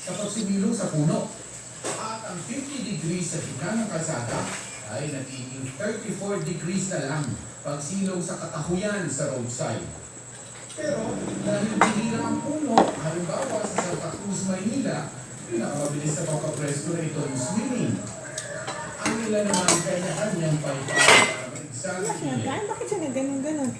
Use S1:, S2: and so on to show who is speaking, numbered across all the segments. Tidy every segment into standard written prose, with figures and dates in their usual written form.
S1: sa pagsimilong sa puno. At ang 50 degrees sa gitna ng kalsada ay nagiging 34 degrees na lang pagsilong sa katahuyan sa roadside. Pero dahil bihira ang puno, halimbawa sa Santa Cruz, Maynila, pinakamabilis na pagkapresko na itong swimming. Ang ilan naman kanya-kanyang paypay para mag-exam.
S2: Bakit siya nagganon-ganon?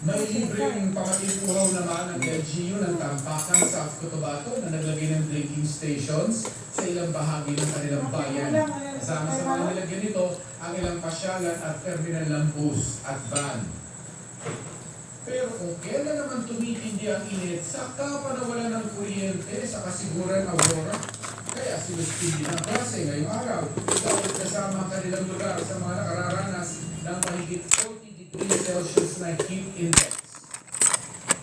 S1: May libreng pamatipuhaw naman ang LGU ng Tampakan, South Cotabato na naglagay ng drinking stations sa ilang bahagi ng kanilang bayan. Kasama sa mga nilagyan nito ang ilang pasyalan at terminal ng bus at van. Pero kung kailan naman tumitindi ang init, saka pa nawala ng kuryente sa kasiguran Aurora. Kaya sinuspindi ng klase ngayong araw dahil kasama ang kanilang lugar sa mga nakararanas ng mahigit 40 degrees Celsius na heat index.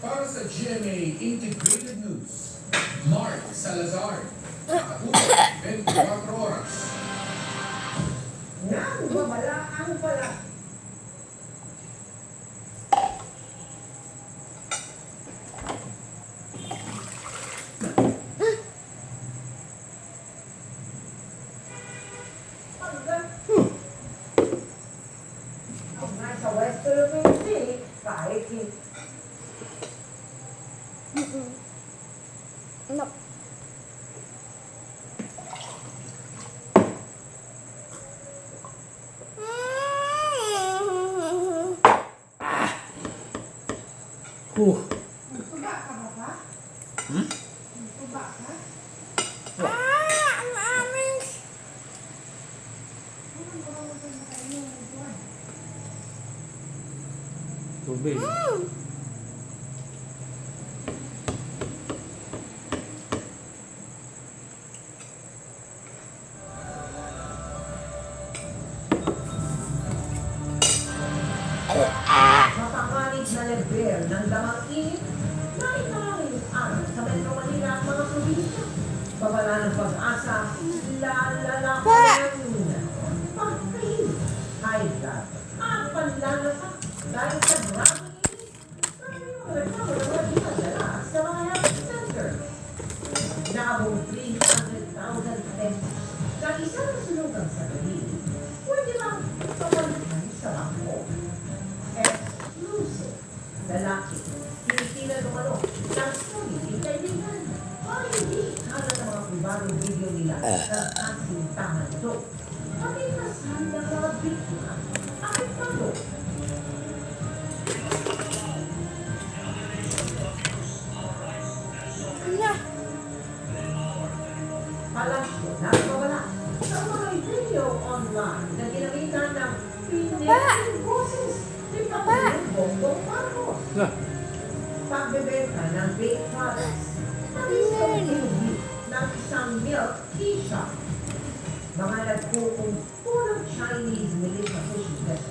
S1: Para sa GMA Integrated News, Mark Salazar, nakatutok 24 oras.
S3: Nang babala ang pala. Sa West Philippine Sea, kahit
S2: No.
S3: Tuba ka ba ba? Tuba ka?
S2: Ang amin.
S4: Tubig.
S3: Mapanganib na level ng damang init na italangin araw sa Metro Manila at mga probinsya. Babala ng pag-asa, lalala ko ng pagkain, high blood, at panlalasak dahil sa maraming init. Maraming reklamo na mga dinadala sa mga health center. Naabong 300,000 pesos na isang nasunugan sa gabi. Pwede lang papalitan sa bangko. Exclusive. Lalaki. Hindi na lumano. Ng pagiging kaibigan. Para hindi kada ng mga pribadong video nila ng kasintahan ito. Pati kasal ng mga biktima. Apektado.
S2: Kanya.
S3: Palasyo na mawala. Sa mga video online na ginamitan ng pinitong boses ni Pangulong Bongbong Marcos. Pagbebenta ng fake products. Nag-isang hindi ng isang milk tea shop. Mga nagkukumpo ng Chinese militia pushes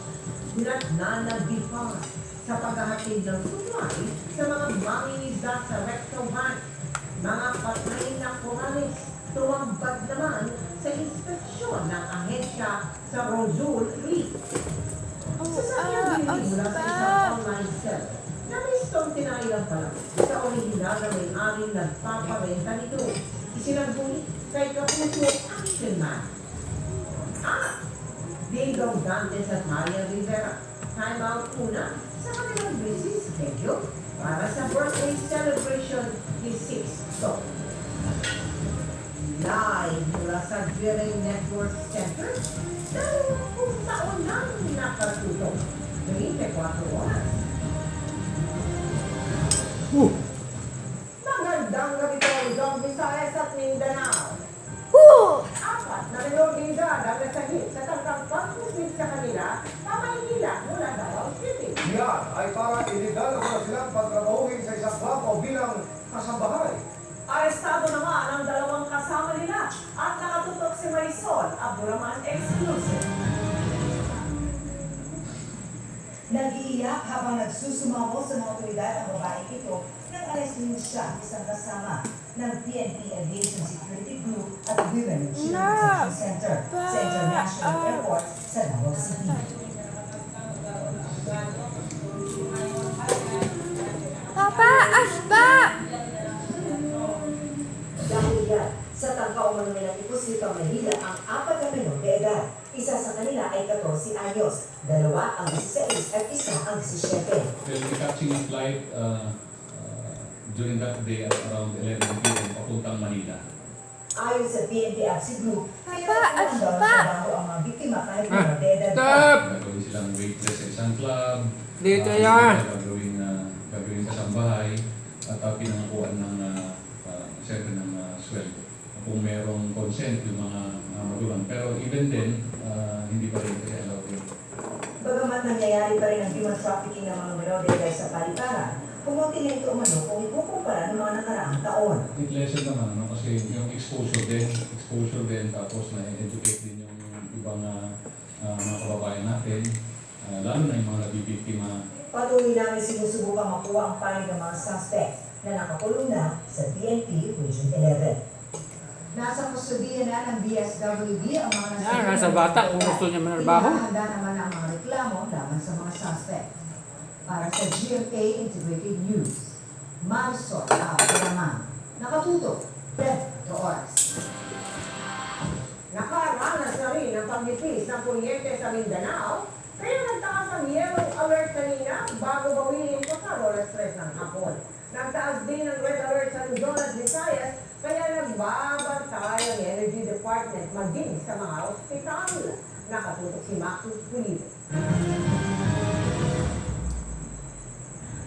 S3: na nag-defy sa paghahatid ng supply sa mga mangingisda sa Recto Bank. Mga patay na korales tumambad naman sa inspeksyon ng ahensya sa Rosul Reef. Sasakyan din mula sa isang online seller na mistong tinailang pala sa original na may-aring nagpaparenta nito. Isinagbulit kay Kapuso Action Man. Dingdong Dantes at Maria Rivera. Time out muna sa kanilang busy schedule para sa birthday celebration ni Sixto. Live mula sa Drilling Network Center, 20 taon nang nakatutok. 24 oras. Magandang gabi po, Luzon, Visayas at Mindanao. Apat na meloding ang nasahit sa tangkang pag-musik sa kanila na Maynila mula Davao City.
S5: Yan ay para iligal na silang pagtrabahuhin sa isang bako bilang kasambahay.
S3: Arestado naman ang dalawang kasama nila at nakatutok si Marisol Abduraman exclusive.
S6: Nag-iiyak habang nagsusumamo sa mga otoridad ang babaeng ito nang arestuhin siya isang kasama ng PNP Aviation Security Group at Women Children's Center sa International Airport sa Davao City.
S2: Papa, asbak!
S3: Dahil
S6: seguridad. Sa tangka umano nilang ipuslitang Manila ang 4 na menor de edad. Isa sa kanila ay 14 anyos, 2 ang 16 at isa ang 17.
S4: Well, we're catching a flight during that day at around 11 p.m. papuntang Manila.
S6: Ayon sa PNP Absi Group,
S2: Papa,
S6: pinagkakulang daw ng
S2: papa.
S6: trabaho ang mga biktima kahit menor de edad pa.
S2: Stop!
S4: Gagawin silang waitress sa isang club.
S2: Dito
S4: Ah,
S2: yan.
S4: Gagawin kasambahay at pinangakuan ng siyempre ng sweldo. Kung merong consent yung mga magulang. Pero even then, hindi pa rin kasi allowed yun.
S6: Bagamat nangyayari pa rin ang human trafficking ng mga menor de edad sa paliparan, pumunti na ito umano kung ikukumpara ng mga nakaraang taon.
S4: It lesson naman, no? Kasi yung exposure din, tapos na-educate din yung ibang mga kababayan natin, lalo na yung mga nabibiktima.
S6: Patuloy namin sinusubukang makuha ang panig ng mga suspect na nakakulong na sa PNP Region 11. Nasa kustudiya na ng DSWD ang mga
S2: Yan, nasa bata kung gusto niya manarbaho.
S6: Pinahanda naman ang mga reklamo laban sa mga suspect. Para sa GMA Integrated News, Marisol Abdulaman, nakatutok, 10 oras.
S3: Nakaranas na rin ang pagnipis ng kuryente sa Mindanao, pero nagtaas ang yellow alert kanina bago bawilin ko sa alas 3 ng hapon. Nagtaas din ang red alert sa Luzon at Visayas, kaya nagbabantay ang Energy Department maging sa mga ospital. Nakatutok si Maxus Pulido.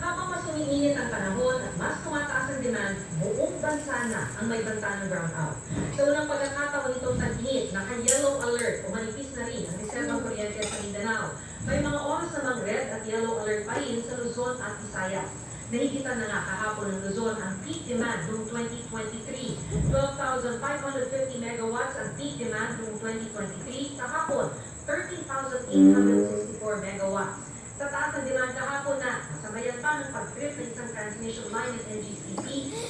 S7: Habang mas umiinit ang panahon at mas tumataas ang demand, buong bansa na ang may banta ng brownout. Sa unang pagkakataon itong tag-init, naka-yellow alert o manipis na rin ang reserbang kuryente sa Mindanao. May mga oras namang red at yellow alert pa rin sa Luzon at Visayas. Nahigitan na nga kahapon ng Luzon ang peak demand noong 2023. 12,550 megawatts ang peak demand noong 2023. Kahapon, 13,864 megawatts. Sa taas ng demand kahapon na, nasabayan pa ng pag-trip ng isang transmission line ng NGCP,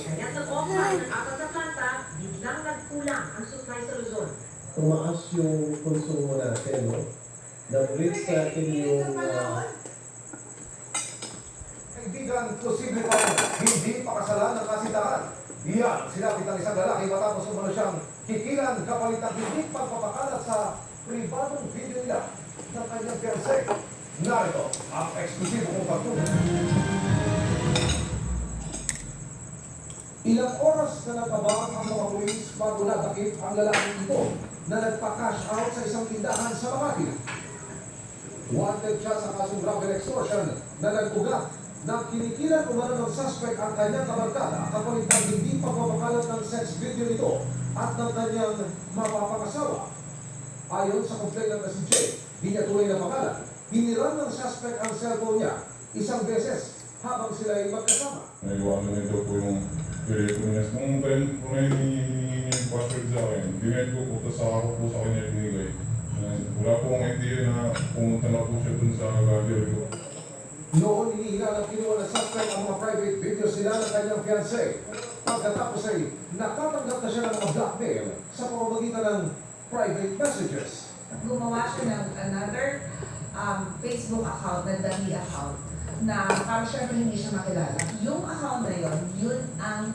S7: kaya sa offline ng 4 na planta, biglang nagkulang ang supply sa Luzon.
S8: tumaas yung konsumo natin, no? Na-reach natin yung
S5: Kaibigan, posible pa hindi pakasalan ng kasintahan. Iyan, sinabi ng isang lalaki matapos umano siyang kikilan kapalit ng hindi pagpapakalat sa pribadong video nila ng kanyang fiancé. Narito ang eksklusibo kong pagtuloy. Ilang oras na nagtabang ang mga pulis bago nadakip ang lalaking ito na nagpa-cash out sa isang tindahan sa Makati. Wanted siya sa kasong robbery extortion na nag-ugat na kinikilan umano ng suspect ang kanyang kabarkada kapalit ng hindi pagpapakalat ng sex video nito at ng kanyang mapapangasawa. Ayon sa complainant na si Jay, di niya tuloy na pangalan, hiniram ng suspect ang cellphone niya isang beses habang sila ay magkasama.
S9: Naiwanan nito po yung telepono niya. Kung may hinihingi yung password sa akin, dinahid ko po, tapos ako po sa kanya binigay. Wala po akong idea na pumunta na po siya dun sa gallery ko.
S5: Noon inihilalang kinuha ng suspect ang mga private videos nila ng kanyang fiancé. Pagkatapos ay nakatanggap na siya ng mga blackmail sa pamamagitan ng private messages.
S10: Gumawa siya ng another Facebook account, na dummy account, na para syempre hindi siya makilala. Yung account na yon, yun ang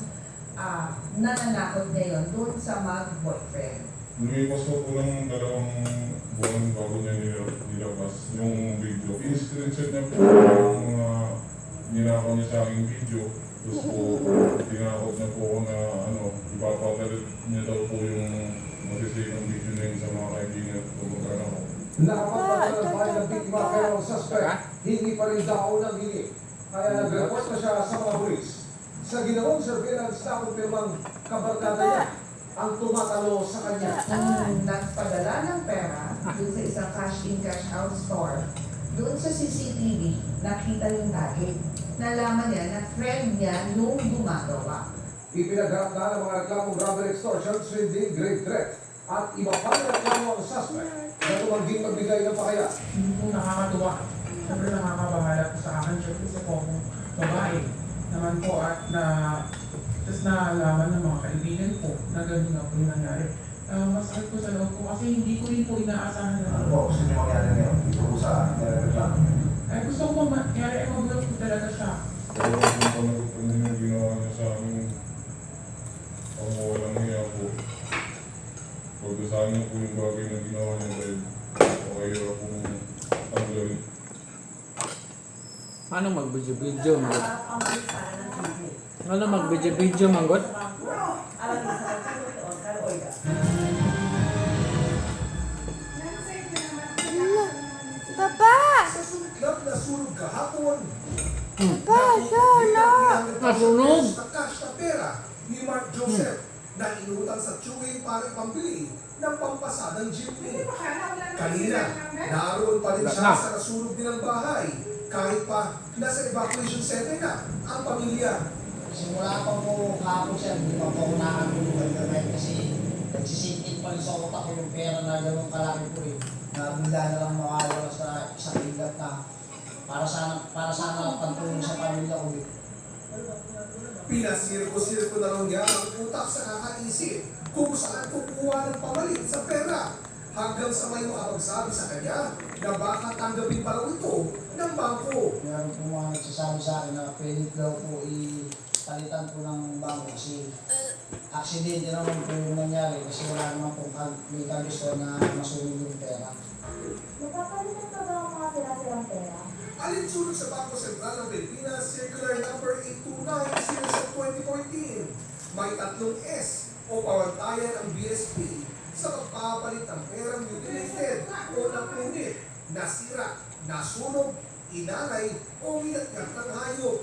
S10: nananakot niya yun doon sa mag-boyfriend.
S9: Lumipas ko po ng 2 buwan bago niya nilabas yung video. In-screenshot niya po yung mga ninakaw niya sa aking video. Tapos po, tinakot niya po ako na ipapagalit niya daw po yung masisirang video na yun sa mga kaibigan at kumagana ko.
S5: Nakapagpapalabay ng biktima pero ang suspect hindi pa rin daw nang hingi. Kaya nag-report na siya sa mga pulis. Sa ginawang surveillance na kumpirmang kabarkada niya ang tumatalo sa kanya.
S10: Nagpadala ng pera doon sa isang cash-in, cash-out store. Doon sa CCTV, nakita yung target. Nalaman niya na friend niya nung gumagawa.
S5: Ipinagharap na ng mga reklamong robbery extortion, swindling, grave threat at iba pa na reklamo ang suspect na tumangging magbigay ng pakaya.
S11: Hindi po nakakatuwa. Siyempre nakakabahala po sa akin. Siyempre sa po akong babae naman po at tapos naalaman ng mga kaibigan ko na gano'n nga po yung nangyari. Masakit po sa loob ko kasi hindi ko rin po inaasahan na
S5: Ano po gusto niyo mangyari ngayon dito po sa reklamo?
S11: ay gusto ko mangyari ay magulat po talaga siya.
S9: Pero kung panagot po niya yung ginawa niya sa amin, pang walang hiya niyo po yung bagay na ginawa niya dahil okay na pong tanggalin.
S2: Ano mag-video-video, Manggot?
S3: Ang bilis sana ng TV.
S2: Ano mag-video-video, Manggot?
S3: Alam niyo sa pagtulog ni Oscar Oida.
S5: Sa sumiklab na sunog kahapon,
S2: Nasunog!
S5: na cash na pera ni Mark Joseph na inutang sa chewing para pambili ng pampasadang jeepney. Kanina, naroon pa rin siya sa nasunog nilang bahay kahit pa nasa evacuation center na ang pamilya.
S12: Simula pa po kahapon siya, hindi pa po ako nakakulugan gagawin kasi nagsisingkit pa rin sa utak ko yung pera na gano'ng kalaki po eh. Nabila na lang makalawa sa isang ingat na para sana pantulong sa pamilya ko eh.
S5: Pinasirko-sirko na raw niya ang utak sa kakaisip kung saan kukuha ng pamalit sa pera hanggang sa may makapagsabi sa kanya na baka tanggapin pa raw ito ng bangko.
S12: Meron po mga nagsasabi sa akin na pwede daw po ipalitan po ng bangko kasi aksidente naman po yung nangyari kasi wala naman po may kagusto na masunog yung pera.
S13: Magpapalitan pa ba ang mga sira-sirang pera?
S5: Alinsunod sa Bangko Sentral ng Pilipinas, Circular Number 829 series of 2014, may 3 S o pawantayan ang BSP sa pagpapalit ng perang mutilated o napunit, nasira, nasunog, inalay o minatgat ng hayop.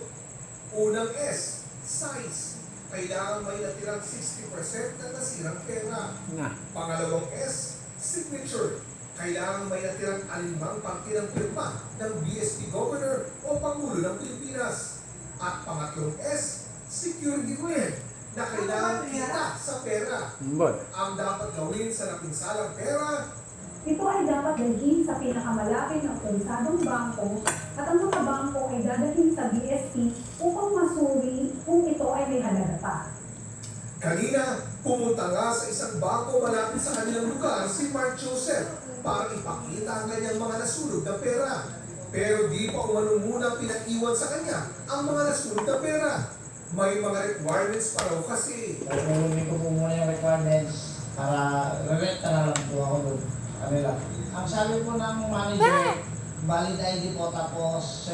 S5: Unang S, size. Kailangan may natirang 60% ng nasirang pera. Pangalawang S, signature. Kailangan may natirang 5 parte ng pirma ng BSP Governor o Pangulo ng Pilipinas. At pangatlong S, security cleared na kailangan kita sa pera. Ang dapat gawin sa napinsalang pera,
S13: Ito ay dapat dalhin sa pinakamalapit na otorisadong bangko at ang mga bangko ay dadalhin sa BSP upang masuri kung ito ay may halaga pa.
S5: kanina pumunta nga sa isang bangko malapit sa kanilang lugar si Mark Joseph para ipakita ang kanyang mga nasunog na pera. Pero di pa umano muna pinag-iwan sa kanya ang mga nasunog na pera. May mga requirements pa raw kasi.
S12: Pagpulunin ko po muna yung requirements para re-rent na lang po ako doon. Ano lang. Ang sabi po ng manager, valid ID po tapos